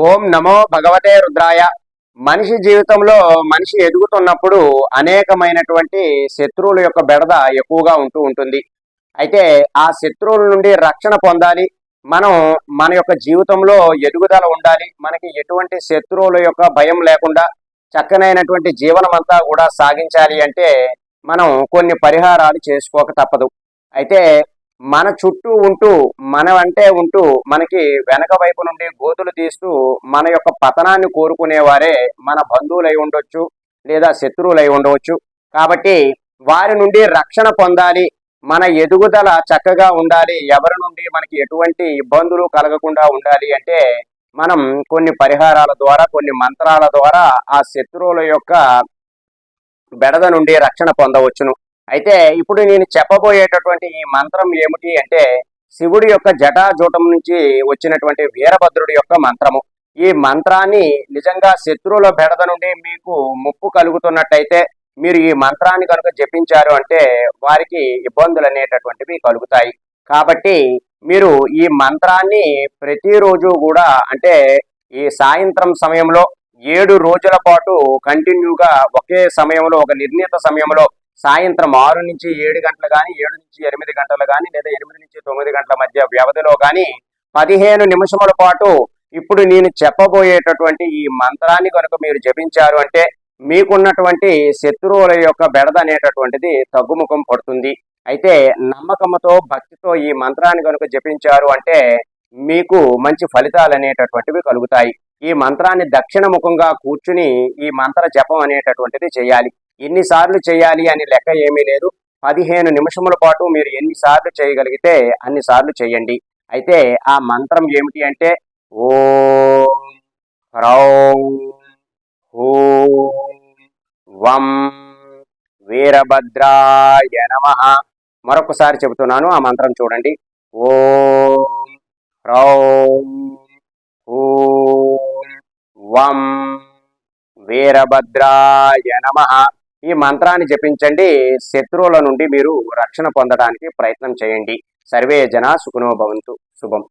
ఓం నమో భగవతే రుద్రాయ. మనిషి జీవితంలో మనిషి ఎదుగుతున్నప్పుడు అనేకమైనటువంటి శత్రువుల యొక్క బెడద ఎక్కువగా ఉంటూ ఉంటుంది. అయితే ఆ శత్రువుల నుండి రక్షణ పొందాలి, మనం మన యొక్క జీవితంలో ఎదుగుదల ఉండాలి, మనకి ఎటువంటి శత్రువుల యొక్క భయం లేకుండా చక్కనైనటువంటి జీవనం అంతా కూడా సాగించాలి అంటే మనం కొన్ని పరిహారాలు చేసుకోక తప్పదు. అయితే మన చుట్టూ ఉంటూ మన అంటే ఉంటూ మనకి వెనక వైపు నుండి గోతులు తీస్తూ మన యొక్క పతనాన్ని కోరుకునేవారే మన బంధువులై ఉండొచ్చు, లేదా శత్రువులై ఉండవచ్చు. కాబట్టి వారి నుండి రక్షణ పొందాలి, మన ఎదుగుదల చక్కగా ఉండాలి, ఎవరి నుండి మనకి ఎటువంటి ఇబ్బందులు కలగకుండా ఉండాలి అంటే మనం కొన్ని పరిహారాల ద్వారా, కొన్ని మంత్రాల ద్వారా ఆ శత్రువుల యొక్క బెడద నుండి రక్షణ పొందవచ్చును. అయితే ఇప్పుడు నేను చెప్పబోయేటటువంటి ఈ మంత్రం ఏమిటి అంటే శివుడి యొక్క జటాజూటం నుంచి వచ్చినటువంటి వీరభద్రుడి యొక్క మంత్రము. ఈ మంత్రాన్ని నిజంగా శత్రువుల బెడద నుండి మీకు ముప్పు కలుగుతున్నట్టయితే మీరు ఈ మంత్రాన్ని కనుక జపించారు అంటే వారికి ఇబ్బందులు అనేటటువంటివి కలుగుతాయి. కాబట్టి మీరు ఈ మంత్రాన్ని ప్రతిరోజు కూడా అంటే ఈ సాయంత్రం సమయంలో 7 రోజుల పాటు కంటిన్యూగా ఒకే సమయంలో, ఒక నిర్ణీత సమయంలో సాయంత్రం 6 నుంచి 7 గంటలు కానీ, 7 నుంచి 8 గంటలు కానీ, లేదా 8 నుంచి 9 గంటల మధ్య వ్యవధిలో కానీ 15 నిమిషముల పాటు ఇప్పుడు నేను చెప్పబోయేటటువంటి ఈ మంత్రాన్ని కనుక మీరు జపించారు అంటే మీకున్నటువంటి శత్రువుల యొక్క బెడద అనేటటువంటిది తగ్గుముఖం పడుతుంది. అయితే నమ్మకంతో, భక్తితో ఈ మంత్రాన్ని కనుక జపించారు అంటే మీకు మంచి ఫలితాలు అనేటటువంటివి కలుగుతాయి. ఈ మంత్రాన్ని దక్షిణ ముఖంగా కూర్చుని ఈ మంత్ర జపం అనేటటువంటిది చేయాలి. ఎన్నిసార్లు చేయాలి అని లెక్క ఏమీ లేదు. 15 నిమిషముల పాటు మీరు ఎన్నిసార్లు చేయగలిగితే అన్నిసార్లు చేయండి. అయితే ఆ మంత్రం ఏమిటి అంటే ఓం హ్రౌం హూం వం వీరభద్రాయ నమః. మరొకసారి చెబుతున్నాను, ఆ మంత్రం చూడండి. ఓం హ్రౌం హూం వం వీరభద్రాయ నమః. ఈ మంత్రాన్ని జపించండి. శత్రువుల నుండి మీరు రక్షణ పొందడానికి ప్రయత్నం చేయండి. సర్వే జనా సుఖినో భవంతు. శుభం.